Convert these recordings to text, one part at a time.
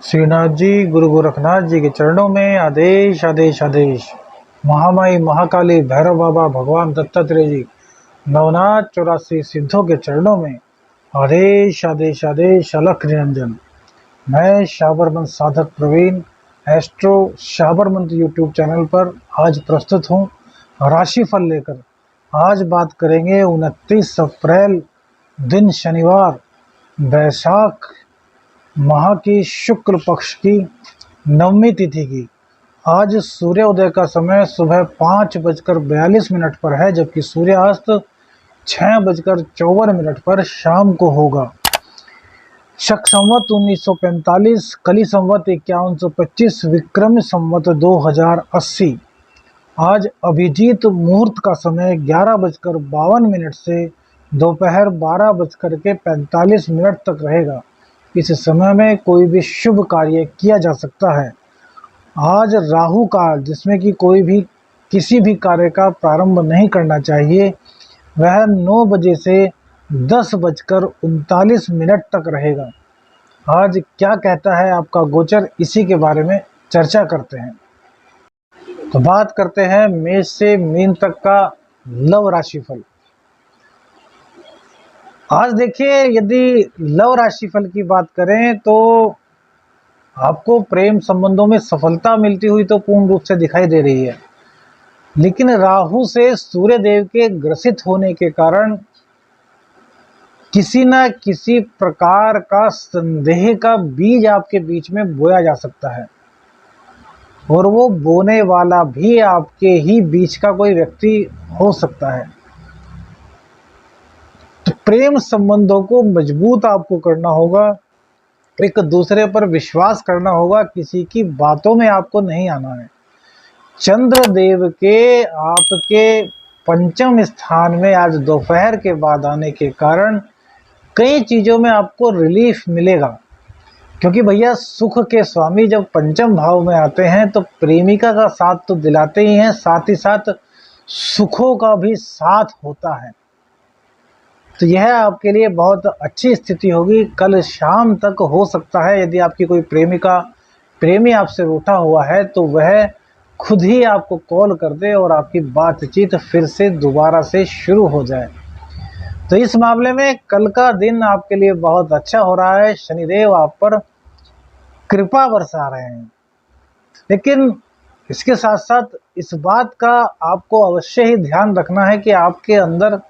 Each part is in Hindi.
श्रीनाथ जी गुरु गोरखनाथ जी के चरणों में आदेश आदेश आदेश। महामाई महाकाली भैरव बाबा भगवान दत्तात्रेय जी नवनाथ 84 सिद्धों के चरणों में आदेश आदेश आदेश। अलख निरंजन। मैं शाबरमंत साधक प्रवीण एस्ट्रो शाबरमंत यूट्यूब चैनल पर आज प्रस्तुत हूँ राशिफल लेकर। आज बात करेंगे 29 अप्रैल दिन शनिवार, वैशाख माह की शुक्ल पक्ष की नवमी तिथि की। आज सूर्योदय का समय सुबह 5:42 पर है, जबकि सूर्यास्त 6:54 पर शाम को होगा। शक संवत 1945, कली संवत 5125, विक्रम संवत 2080। आज अभिजीत मुहूर्त का समय 11:52 से दोपहर 12:45 तक रहेगा। इस समय में कोई भी शुभ कार्य किया जा सकता है। आज राहु काल, जिसमें कि कोई भी किसी भी कार्य का प्रारंभ नहीं करना चाहिए, वह 9 बजे से 10:39 तक रहेगा। आज क्या कहता है आपका गोचर, इसी के बारे में चर्चा करते हैं। तो बात करते हैं मेष से मीन तक का लव राशिफल। आज देखिए, यदि लव राशिफल की बात करें तो आपको प्रेम संबंधों में सफलता मिलती हुई तो पूर्ण रूप से दिखाई दे रही है, लेकिन राहु से सूर्य देव के ग्रसित होने के कारण किसी न किसी प्रकार का संदेह का बीज आपके बीच में बोया जा सकता है, और वो बोने वाला भी आपके ही बीच का कोई व्यक्ति हो सकता है। तो प्रेम संबंधों को मजबूत आपको करना होगा, एक दूसरे पर विश्वास करना होगा, किसी की बातों में आपको नहीं आना है। चंद्र देव के आपके पंचम स्थान में आज दोपहर के बाद आने के कारण कई चीज़ों में आपको रिलीफ मिलेगा, क्योंकि भैया सुख के स्वामी जब पंचम भाव में आते हैं तो प्रेमिका का साथ तो दिलाते ही हैं, साथ ही साथ सुखों का भी साथ होता है। तो यह आपके लिए बहुत अच्छी स्थिति होगी। कल शाम तक हो सकता है, यदि आपकी कोई प्रेमी आपसे रूठा हुआ है तो वह खुद ही आपको कॉल कर दे और आपकी बातचीत फिर से दोबारा से शुरू हो जाए। तो इस मामले में कल का दिन आपके लिए बहुत अच्छा हो रहा है। शनिदेव आप पर कृपा बरसा रहे हैं, लेकिन इसके साथ साथ इस बात का आपको अवश्य ही ध्यान रखना है कि आपके अंदर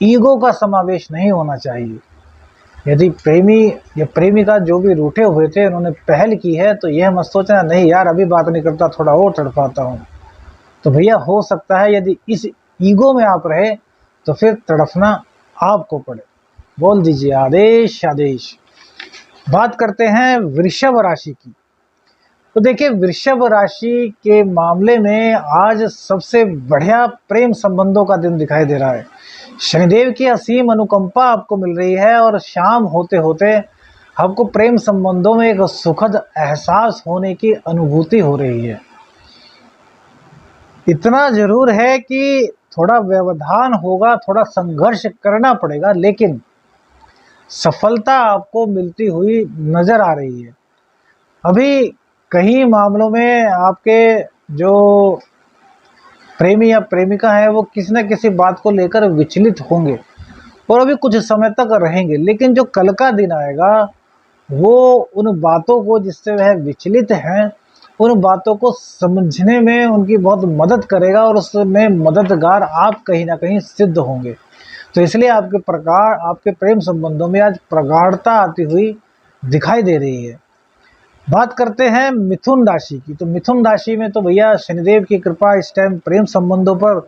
ईगो का समावेश नहीं होना चाहिए। यदि प्रेमी या प्रेमिका जो भी रूठे हुए थे उन्होंने पहल की है, तो यह मत सोचना नहीं यार अभी बात नहीं करता, थोड़ा और तड़पाता हूँ। तो भैया हो सकता है यदि इस ईगो में आप रहे तो फिर तड़पना आपको पड़े। बोल दीजिए आदेश आदेश। बात करते हैं वृषभ राशि की। तो देखिए, वृषभ राशि के मामले में आज सबसे बढ़िया प्रेम संबंधों का दिन दिखाई दे रहा है। शनिदेव की असीम अनुकंपा आपको मिल रही है, और शाम होते होते आपको प्रेम संबंधों में एक सुखद एहसास होने की अनुभूति हो रही है। इतना जरूर है कि थोड़ा व्यवधान होगा, थोड़ा संघर्ष करना पड़ेगा, लेकिन सफलता आपको मिलती हुई नजर आ रही है। अभी कई मामलों में आपके जो प्रेमी या प्रेमिका है वो किसी न किसी बात को लेकर विचलित होंगे, और अभी कुछ समय तक रहेंगे, लेकिन जो कल का दिन आएगा वो उन बातों को जिससे वह विचलित हैं, उन बातों को समझने में उनकी बहुत मदद करेगा, और उसमें मददगार आप कहीं ना कहीं सिद्ध होंगे। तो इसलिए आपके प्रेम संबंधों में आज प्रगाढ़ता आती हुई दिखाई दे रही है। बात करते हैं मिथुन राशि की। तो मिथुन राशि में तो भैया शनिदेव की कृपा इस टाइम प्रेम संबंधों पर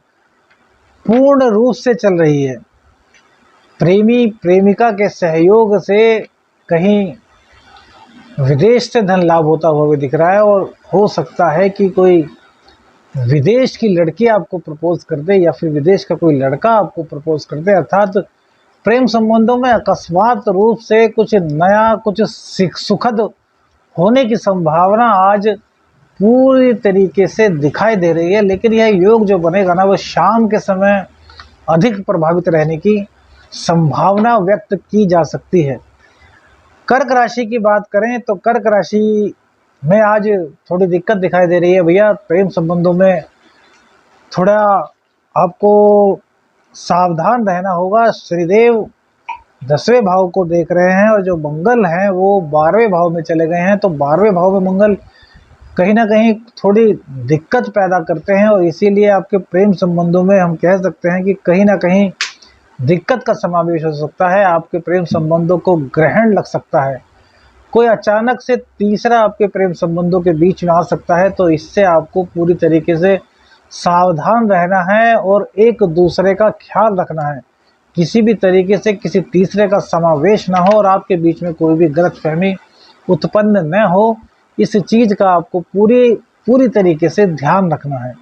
पूर्ण रूप से चल रही है। प्रेमी प्रेमिका के सहयोग से कहीं विदेश से धन लाभ होता हुआ भी दिख रहा है, और हो सकता है कि कोई विदेश की लड़की आपको प्रपोज कर दे, या फिर विदेश का कोई लड़का आपको प्रपोज कर दे। अर्थात प्रेम संबंधों में अकस्मात रूप से कुछ नया, कुछ सुखद होने की संभावना आज पूरी तरीके से दिखाई दे रही है। लेकिन यह योग जो बनेगा ना, वो शाम के समय अधिक प्रभावित रहने की संभावना व्यक्त की जा सकती है। कर्क राशि की बात करें तो कर्क राशि में आज थोड़ी दिक्कत दिखाई दे रही है भैया। प्रेम संबंधों में थोड़ा आपको सावधान रहना होगा। शनिदेव 10वें भाव को देख रहे हैं और जो मंगल हैं वो 12वें भाव में चले गए हैं, तो 12वें भाव में मंगल कहीं ना कहीं थोड़ी दिक्कत पैदा करते हैं और इसीलिए आपके प्रेम संबंधों में हम कह सकते हैं कि कहीं ना कहीं दिक्कत का समावेश हो सकता है। आपके प्रेम संबंधों को ग्रहण लग सकता है, कोई अचानक से तीसरा आपके प्रेम संबंधों के बीच में आ सकता है, तो इससे आपको पूरी तरीके से सावधान रहना है और एक दूसरे का ख्याल रखना है। किसी भी तरीके से किसी तीसरे का समावेश ना हो और आपके बीच में कोई भी गलतफहमी उत्पन्न न हो, इस चीज़ का आपको पूरी तरीके से ध्यान रखना है।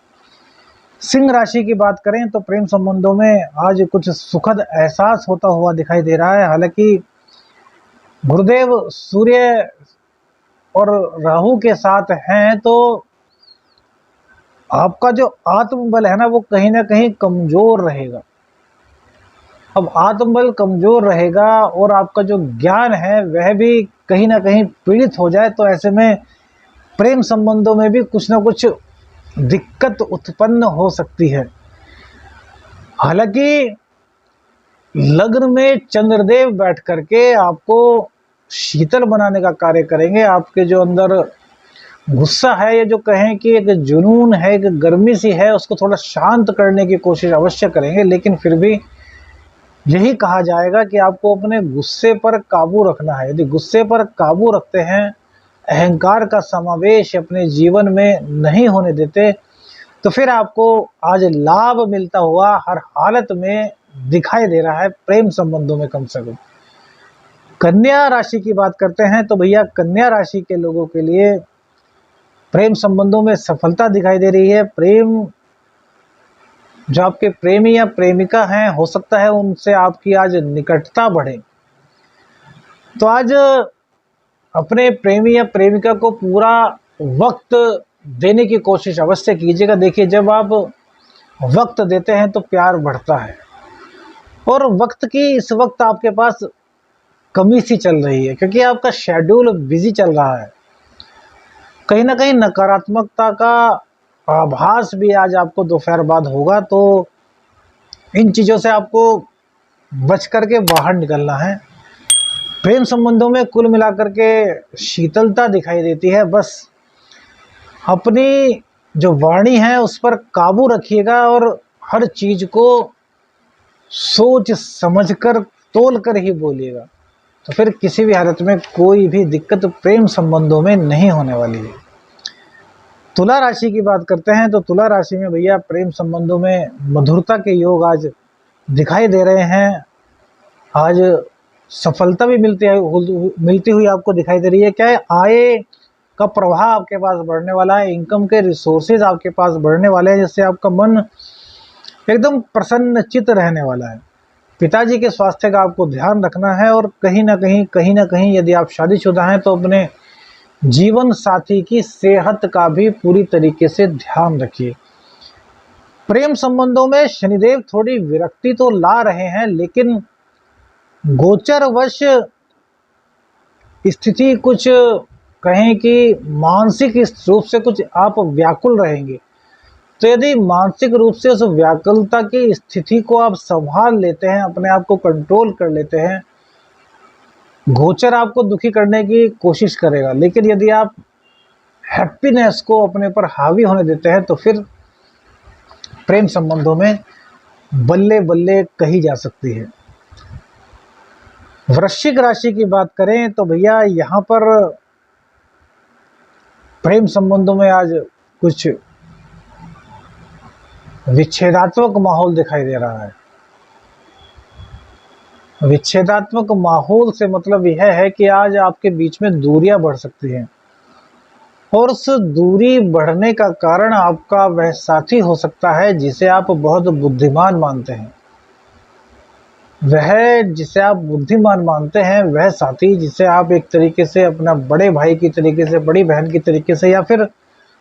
सिंह राशि की बात करें तो प्रेम संबंधों में आज कुछ सुखद एहसास होता हुआ दिखाई दे रहा है। हालांकि गुरुदेव सूर्य और राहु के साथ हैं, तो आपका जो आत्मबल है ना वो कहीं ना कहीं कमजोर रहेगा। अब आत्मबल कमजोर रहेगा और आपका जो ज्ञान है वह भी कहीं ना कहीं पीड़ित हो जाए, तो ऐसे में प्रेम संबंधों में भी कुछ ना कुछ दिक्कत उत्पन्न हो सकती है। हालांकि लग्न में चंद्रदेव बैठ करके आपको शीतल बनाने का कार्य करेंगे। आपके जो अंदर गुस्सा है, या जो कहें कि एक जुनून है, एक गर्मी सी है, उसको थोड़ा शांत करने की कोशिश अवश्य करेंगे। लेकिन फिर भी यही कहा जाएगा कि आपको अपने गुस्से पर काबू रखना है। यदि गुस्से पर काबू रखते हैं, अहंकार का समावेश अपने जीवन में नहीं होने देते, तो फिर आपको आज लाभ मिलता हुआ हर हालत में दिखाई दे रहा है, प्रेम संबंधों में कम से कम। कन्या राशि की बात करते हैं तो भैया कन्या राशि के लोगों के लिए प्रेम संबंधों में सफलता दिखाई दे रही है। प्रेम जो आपके प्रेमी या प्रेमिका हैं, हो सकता है उनसे आपकी आज निकटता बढ़े, तो आज अपने प्रेमी या प्रेमिका को पूरा वक्त देने की कोशिश अवश्य कीजिएगा। देखिए, जब आप वक्त देते हैं तो प्यार बढ़ता है, और वक्त की इस वक्त आपके पास कमी सी चल रही है क्योंकि आपका शेड्यूल बिजी चल रहा है। कहीं ना कहीं नकारात्मकता का आभास भी आज आपको दोपहर बाद होगा, तो इन चीज़ों से आपको बच करके बाहर निकलना है। प्रेम संबंधों में कुल मिलाकर के शीतलता दिखाई देती है। बस अपनी जो वाणी है उस पर काबू रखिएगा और हर चीज़ को सोच समझकर तोल कर ही बोलिएगा, तो फिर किसी भी हालत में कोई भी दिक्कत प्रेम संबंधों में नहीं होने वाली है। तुला राशि की बात करते हैं तो तुला राशि में भैया प्रेम संबंधों में मधुरता के योग आज दिखाई दे रहे हैं। आज सफलता भी मिलती हुई आपको दिखाई दे रही है। क्या है, आय का प्रवाह आपके पास बढ़ने वाला है, इनकम के रिसोर्सेज आपके पास बढ़ने वाले हैं, जिससे आपका मन एकदम प्रसन्नचित्त रहने वाला है। पिताजी के स्वास्थ्य का आपको ध्यान रखना है, और कहीं ना कहीं यदि आप शादीशुदा हैं तो अपने जीवन साथी की सेहत का भी पूरी तरीके से ध्यान रखिए। प्रेम संबंधों में शनिदेव थोड़ी विरक्ति तो ला रहे हैं, लेकिन गोचरवश स्थिति कुछ कहें कि मानसिक रूप से कुछ आप व्याकुल रहेंगे। तो यदि मानसिक रूप से उस व्याकुलता की स्थिति को आप संभाल लेते हैं, अपने आप को कंट्रोल कर लेते हैं, गोचर आपको दुखी करने की कोशिश करेगा, लेकिन यदि आप हैप्पीनेस को अपने पर हावी होने देते हैं तो फिर प्रेम संबंधों में बल्ले बल्ले कही जा सकती है। वृश्चिक राशि की बात करें तो भैया यहाँ पर प्रेम संबंधों में आज कुछ विच्छेदात्मक माहौल दिखाई दे रहा है। विच्छेदात्मक माहौल से मतलब यह है कि आज आपके बीच में दूरियां बढ़ सकती हैं, और उस दूरी बढ़ने का कारण आपका वह साथी हो सकता है जिसे आप बहुत बुद्धिमान मानते हैं। वह जिसे आप बुद्धिमान मानते हैं, वह साथी जिसे आप एक तरीके से अपना बड़े भाई की तरीके से, बड़ी बहन की तरीके से, या फिर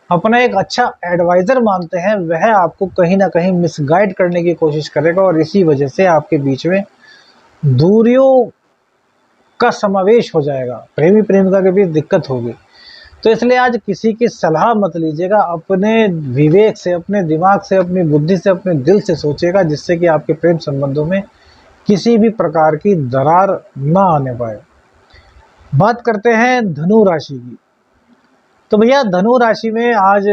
अपना एक अच्छा एडवाइज़र मानते हैं, वह आपको कहीं ना कहीं मिसगाइड करने की कोशिश करेगा, और इसी वजह से आपके बीच में दूरियों का समावेश हो जाएगा, प्रेमी प्रेमिका के बीच दिक्कत होगी। तो इसलिए आज किसी की सलाह मत लीजिएगा, अपने विवेक से, अपने दिमाग से, अपनी बुद्धि से, अपने दिल से सोचिएगा, जिससे कि आपके प्रेम संबंधों में किसी भी प्रकार की दरार ना आने पाए। बात करते हैं धनु राशि की। तो भैया धनु राशि में आज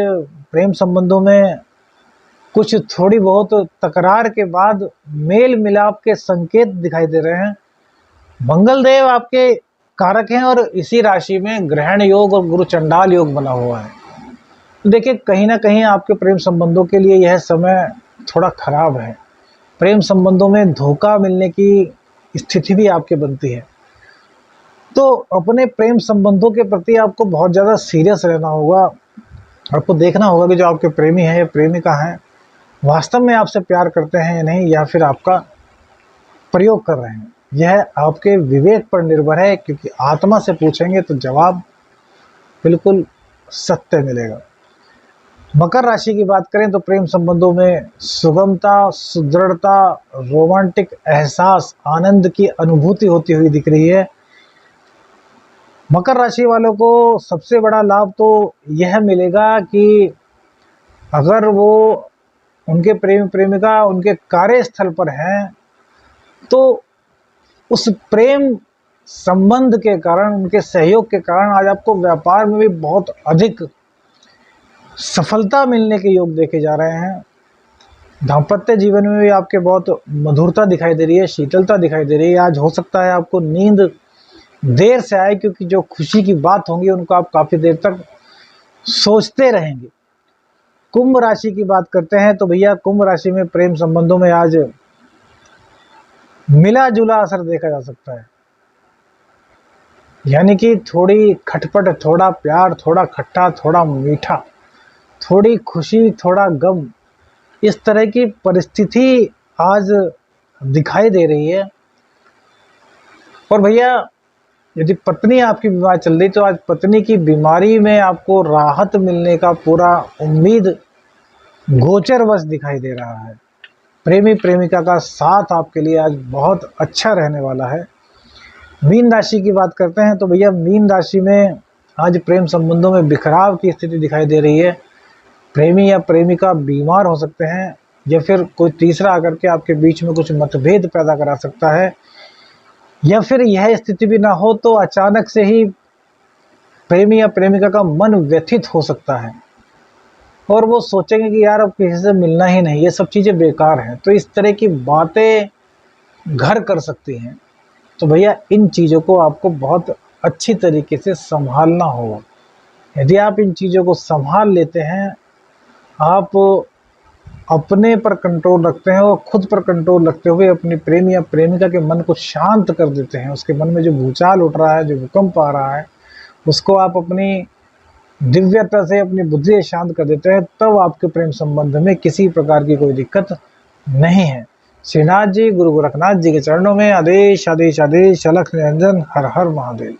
प्रेम संबंधों में कुछ थोड़ी बहुत तकरार के बाद मेल मिलाप के संकेत दिखाई दे रहे हैं। मंगल देव आपके कारक हैं और इसी राशि में ग्रहण योग और गुरु चंडाल योग बना हुआ है। तो देखिए कहीं ना कहीं आपके प्रेम संबंधों के लिए यह समय थोड़ा खराब है। प्रेम संबंधों में धोखा मिलने की स्थिति भी आपके बनती है। तो अपने प्रेम संबंधों के प्रति आपको बहुत ज़्यादा सीरियस रहना होगा। आपको देखना होगा कि जो आपके प्रेमी हैं या प्रेमिका हैं वास्तव में आपसे प्यार करते हैं या नहीं, या फिर आपका प्रयोग कर रहे हैं। यह आपके विवेक पर निर्भर है, क्योंकि आत्मा से पूछेंगे तो जवाब बिल्कुल सत्य मिलेगा। मकर राशि की बात करें तो प्रेम संबंधों में सुगमता, सुदृढ़ता, रोमांटिक एहसास, आनंद की अनुभूति होती हुई दिख रही है। मकर राशि वालों को सबसे बड़ा लाभ तो यह मिलेगा कि अगर वो उनके प्रेमी प्रेमिका उनके कार्यस्थल पर हैं तो उस प्रेम संबंध के कारण, उनके सहयोग के कारण आज आपको व्यापार में भी बहुत अधिक सफलता मिलने के योग देखे जा रहे हैं। दाम्पत्य जीवन में भी आपके बहुत मधुरता दिखाई दे रही है, शीतलता दिखाई दे रही है। आज हो सकता है आपको नींद देर से आए, क्योंकि जो खुशी की बात होंगी उनको आप काफ़ी देर तक सोचते रहेंगे। कुंभ राशि की बात करते हैं तो भैया कुंभ राशि में प्रेम संबंधों में आज मिला जुला असर देखा जा सकता है। यानी कि थोड़ी खटपट, थोड़ा प्यार, थोड़ा खट्टा, थोड़ा मीठा, थोड़ी खुशी, थोड़ा गम, इस तरह की परिस्थिति आज दिखाई दे रही है। और भैया यदि पत्नी आपकी बीमार चल रही तो आज पत्नी की बीमारी में आपको राहत मिलने का पूरा उम्मीद गोचरवश दिखाई दे रहा है। प्रेमी प्रेमिका का साथ आपके लिए आज बहुत अच्छा रहने वाला है। मीन राशि की बात करते हैं तो भैया मीन राशि में आज प्रेम संबंधों में बिखराव की स्थिति दिखाई दे रही है। प्रेमी या प्रेमिका बीमार हो सकते हैं, या फिर कोई तीसरा आकर के आपके बीच में कुछ मतभेद पैदा करा सकता है, या फिर यह स्थिति भी ना हो तो अचानक से ही प्रेमी या प्रेमिका का मन व्यथित हो सकता है और वो सोचेंगे कि यार अब किसी से मिलना ही नहीं, ये सब चीज़ें बेकार हैं। तो इस तरह की बातें घर कर सकती हैं। तो भैया इन चीज़ों को आपको बहुत अच्छी तरीके से संभालना होगा। यदि आप इन चीज़ों को संभाल लेते हैं, आप अपने पर कंट्रोल रखते हैं और खुद पर कंट्रोल रखते हुए अपनी प्रेमी या प्रेमिका के मन को शांत कर देते हैं। उसके मन में जो भूचाल उठ रहा है, जो भूकंप आ रहा है, उसको आप अपनी दिव्यता से, अपनी बुद्धि से शांत कर देते हैं, तब आपके प्रेम संबंध में किसी प्रकार की कोई दिक्कत नहीं है। श्रीनाथ जी, गुरु गोरखनाथ जी के चरणों में आदेश आदेश आदेश। अलख निरंजन। हर हर महादेव।